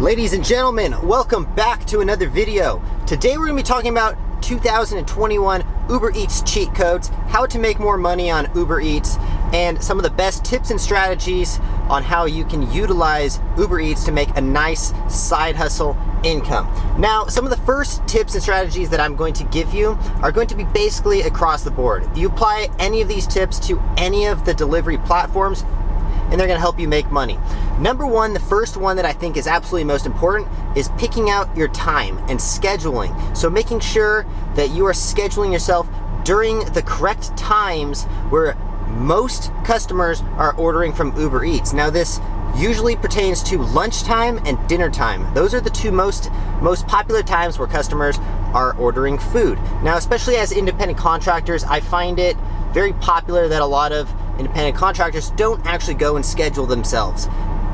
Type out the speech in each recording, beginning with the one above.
Ladies and gentlemen, welcome back to another video. Today we're going to be talking about 2021 Uber Eats cheat codes, how to make more money on Uber Eats, and some of the best tips and strategies on how you can utilize Uber Eats to make a nice side hustle income. Now, some of the first tips and strategies that I'm going to give you are going to be basically across the board. You apply any of these tips to any of the delivery platforms, and they're gonna help you make money. Number one, the first one that I think is absolutely most important is picking out your time and scheduling. So making sure that you are scheduling yourself during the correct times where most customers are ordering from Uber Eats. Now this usually pertains to lunchtime and dinner time. Those are the two most popular times where customers are ordering food. Now, especially as independent contractors, I find it very popular that a lot of independent contractors don't actually go and schedule themselves.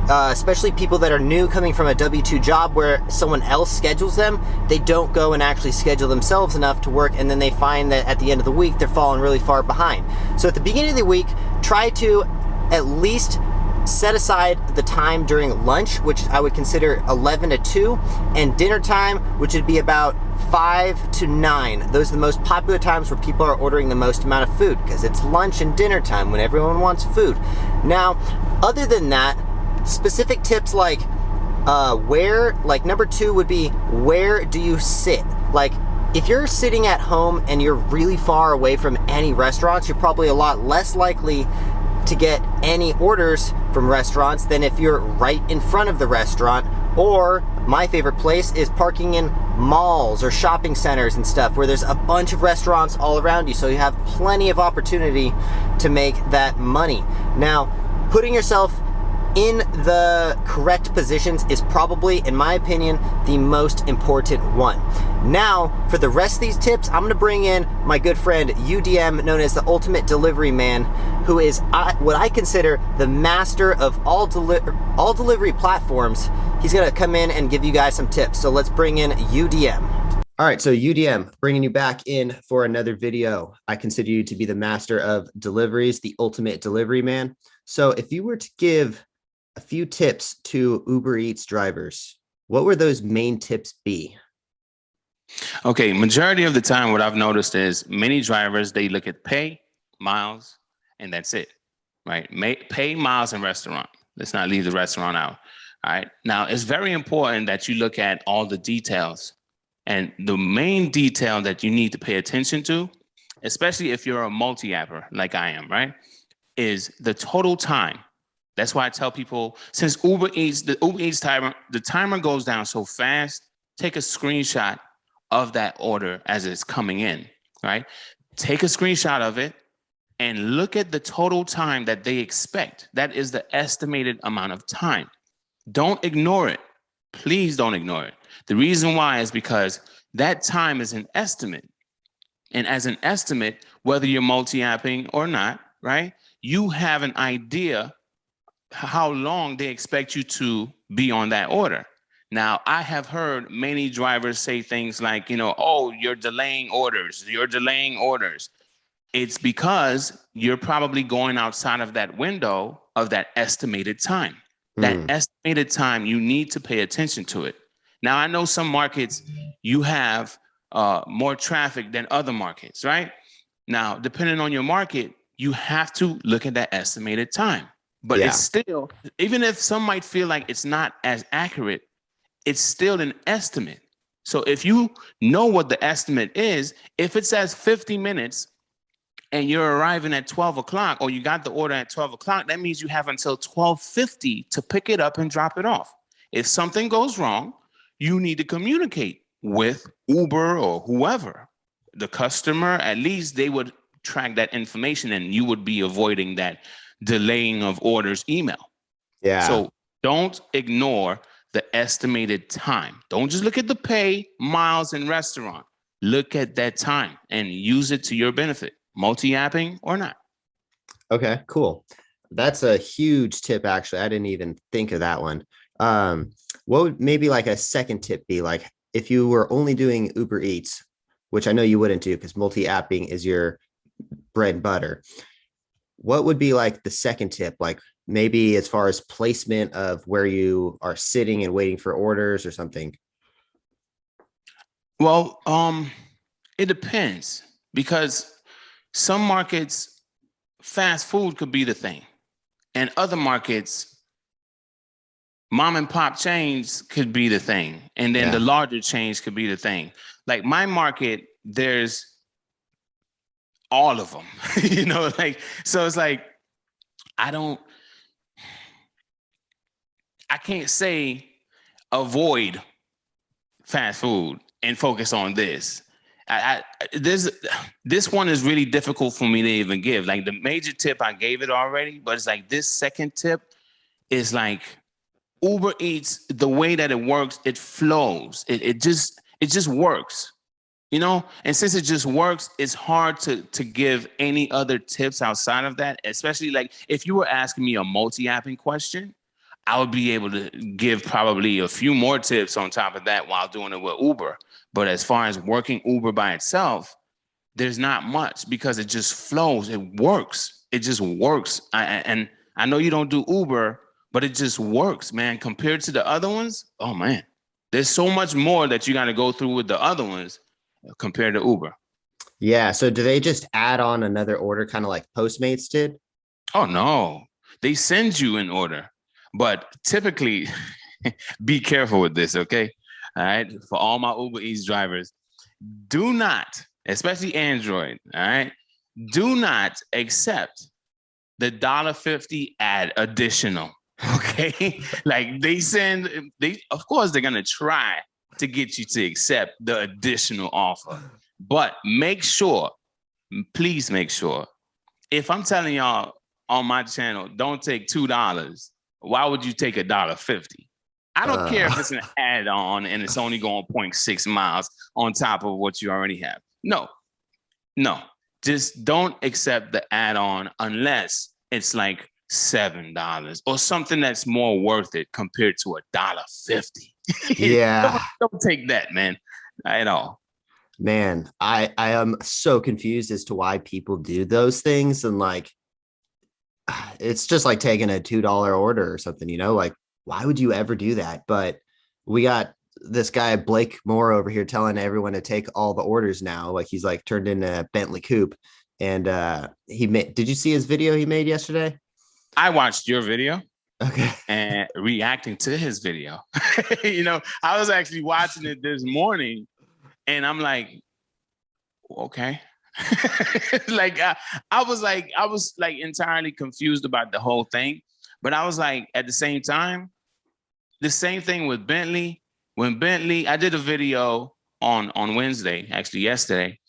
Especially people that are new coming from a W-2 job where someone else schedules them, they don't go and actually schedule themselves enough to work, and then they find that at the end of the week, they're falling really far behind. So at the beginning of the week, try to at least set aside the time during lunch, which I would consider 11 to 2, and dinner time, which would be about 5 to 9. Those are the most popular times where people are ordering the most amount of food, because it's lunch and dinner time when everyone wants food. Now, other than that, specific tips like number 2 would be, where do you sit? Like, if you're sitting at home and you're really far away from any restaurants, you're probably a lot less likely to get any orders from restaurants than if you're right in front of the restaurant. Or my favorite place is parking in malls or shopping centers and stuff where there's a bunch of restaurants all around you, so you have plenty of opportunity to make that money. Now, putting yourself in the correct positions is probably, in my opinion, the most important one. Now, for the rest of these tips, I'm gonna bring in my good friend UDM, known as the Ultimate Delivery Man, who is what I consider the master of all delivery platforms. He's gonna come in and give you guys some tips. So let's bring in UDM. All right, so UDM, bringing you back in for another video. I consider you to be the master of deliveries, the Ultimate Delivery Man. So if you were to give a few tips to Uber Eats drivers, what would those main tips be? Okay, majority of the time, what I've noticed is many drivers, they look at pay, miles, and that's it, right? Pay, miles, and restaurant. Let's not leave the restaurant out. All right. Now, it's very important that you look at all the details. And the main detail that you need to pay attention to, especially if you're a multi-apper like I am, right, is the total time. That's why I tell people, since the Uber Eats timer, the timer goes down so fast, take a screenshot of that order as it's coming in, right? Take a screenshot of it and look at the total time that they expect. That is the estimated amount of time. Don't ignore it. Please don't ignore it. The reason why is because that time is an estimate. And as an estimate, whether you're multi-apping or not, right, you have an idea how long they expect you to be on that order. Now, I have heard many drivers say things like, oh, you're delaying orders. It's because you're probably going outside of that window of that estimated time. That estimated time, you need to pay attention to it. Now, I know some markets, you have more traffic than other markets, right? Now, depending on your market, you have to look at that estimated time. But It's still, even if some might feel like it's not as accurate, it's still an estimate. So if you know what the estimate is, if it says 50 minutes and you're arriving at 12 o'clock, or you got the order at 12 o'clock, that means you have until 12:50 to pick it up and drop it off. If something goes wrong, you need to communicate with Uber or whoever. The customer, at least they would track that information and you would be avoiding that delaying of orders email. Yeah. So don't ignore the estimated time. Don't just look at the pay, miles, and restaurant. Look at that time and use it to your benefit, multi-apping or not. Okay, cool. That's a huge tip, actually. I didn't even think of that one. What would maybe like a second tip be? Like if you were only doing Uber Eats, which I know you wouldn't do because multi-apping is your bread and butter. What would be like the second tip? Like maybe as far as placement of where you are sitting and waiting for orders or something? Well, it depends because some markets, fast food could be the thing, and other markets, mom and pop chains could be the thing, and then the larger chains could be the thing. Like my market, there's all of them, like, so it's like, I can't say avoid fast food and focus on this. This one is really difficult for me to even give. Like the major tip, I gave it already, but it's like this second tip is like Uber Eats, the way that it works, it flows. It just works, And since it just works, it's hard to give any other tips outside of that, especially like if you were asking me a multi-apping question, I would be able to give probably a few more tips on top of that while doing it with Uber. But as far as working Uber by itself, there's not much because it just flows. It works. It just works. And I know you don't do Uber, but it just works, man. Compared to the other ones, oh man, there's so much more that you got to go through with the other ones compared to Uber. Yeah. So do they just add on another order, kind of like Postmates did? Oh no, they send you an order. But typically, be careful with this, okay? All right, for all my Uber Eats drivers, do not, especially Android, all right, do not accept the $1.50 ad additional, okay? Like of course, they're gonna try to get you to accept the additional offer, but please make sure, if I'm telling y'all on my channel, don't take $2, why would you take $1.50? I don't care if it's an add-on and it's only going 0.6 miles on top of what you already have. No, just don't accept the add-on unless it's like $7 or something that's more worth it compared to $1.50. Yeah. don't take that, man, at all. Man, I am so confused as to why people do those things. And like, it's just like taking a $2 order or something, like why would you ever do that? But we got this guy, Blake Moore, over here telling everyone to take all the orders now. Like he's like turned into a Bentley coupe. And did you see his video he made yesterday? I watched your video. Okay. And reacting to his video. I was actually watching it this morning and I'm like, okay. Like I was like entirely confused about the whole thing, but I was like, at the same time, the same thing with Bentley. When Bentley, I did a video on Wednesday, actually yesterday,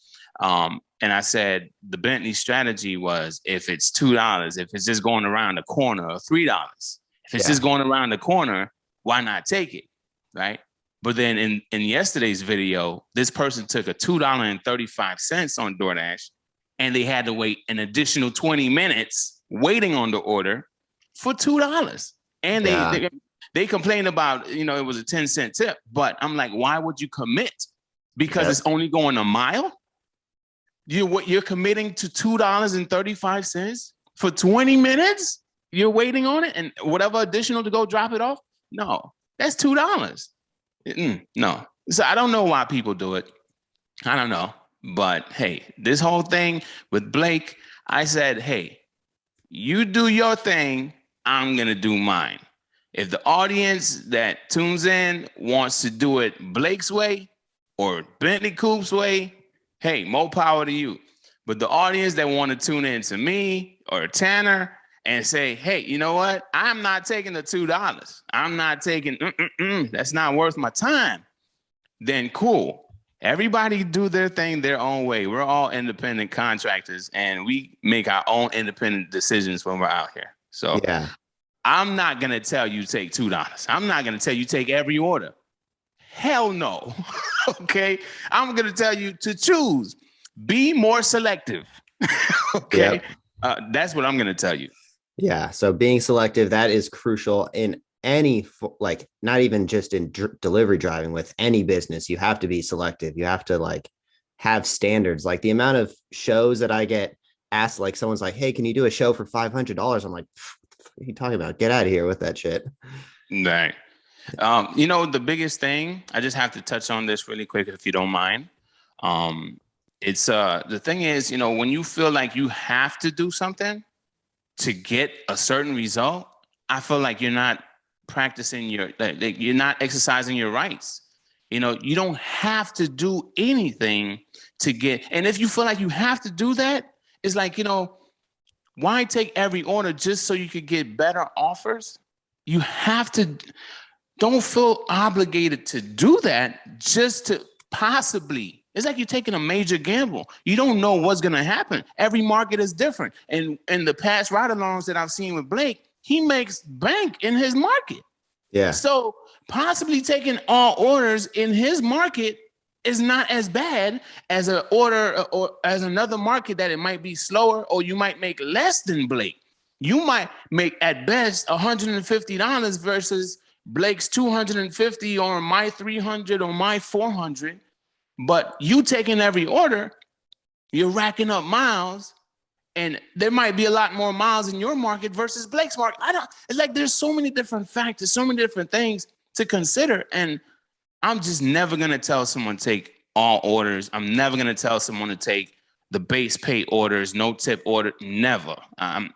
and I said the Bentley strategy was if it's $2, if it's just going around the corner, or $3, if it's just going around the corner, why not take it, right? But then in yesterday's video, this person took a $2.35 on Doordash, and they had to wait an additional 20 minutes waiting on the order for $2. And they complained about, it was a 10-cent tip. But I'm like, why would you commit? Because it's only going a mile? You're committing to $2.35 for 20 minutes? You're waiting on it, and whatever additional to go drop it off? No, that's $2. No. So I don't know why people do it. I don't know. But hey, this whole thing with Blake, I said, hey, you do your thing, I'm going to do mine. If the audience that tunes in wants to do it Blake's way or Bentley Coop's way, hey, more power to you. But the audience that want to tune in to me or Tanner and say, hey, you know what? I'm not taking the $2. I'm not taking, that's not worth my time. Then cool. Everybody do their thing their own way. We're all independent contractors and we make our own independent decisions when we're out here. So I'm not going to tell you take $2. I'm not going to tell you take every order. Hell no. Okay. I'm going to tell you to choose. Be more selective. Okay. That's what I'm going to tell you. Yeah. So being selective, that is crucial in any, like, not even just in delivery driving, with any business. You have to be selective. You have to like have standards. Like the amount of shows that I get asked, like someone's like, hey, can you do a show for $500? I'm like, are you talking about? Get out of here with that shit. Right. The biggest thing, I just have to touch on this really quick, if you don't mind. It's the thing is, when you feel like you have to do something to get a certain result, I feel like you're not practicing you're not exercising your rights. You don't have to do anything to get, and if you feel like you have to do that, it's like, why take every order just so you could get better offers? You have to, don't feel obligated to do that just to possibly. It's like you're taking a major gamble. You don't know what's going to happen. Every market is different. And in the past ride-alongs that I've seen with Blake, he makes bank in his market. Yeah. So possibly taking all orders in his market is not as bad as an order or as another market that it might be slower, or you might make less than Blake. You might make at best $150 versus Blake's $250 or my $300 or my $400. But you taking every order, you're racking up miles, and there might be a lot more miles in your market versus Blake's market. It's like there's so many different factors, so many different things to consider. And I'm just never going to tell someone to take all orders. I'm never going to tell someone to take the base pay orders, no tip order, never.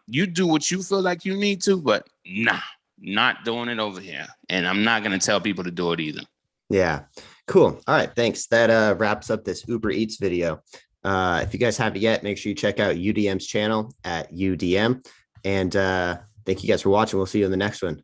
You do what you feel like you need to, but nah, not doing it over here. And I'm not going to tell people to do it either. Yeah. Cool. All right. Thanks. That wraps up this Uber Eats video. If you guys haven't yet, make sure you check out UDM's channel at UDM. And thank you guys for watching. We'll see you in the next one.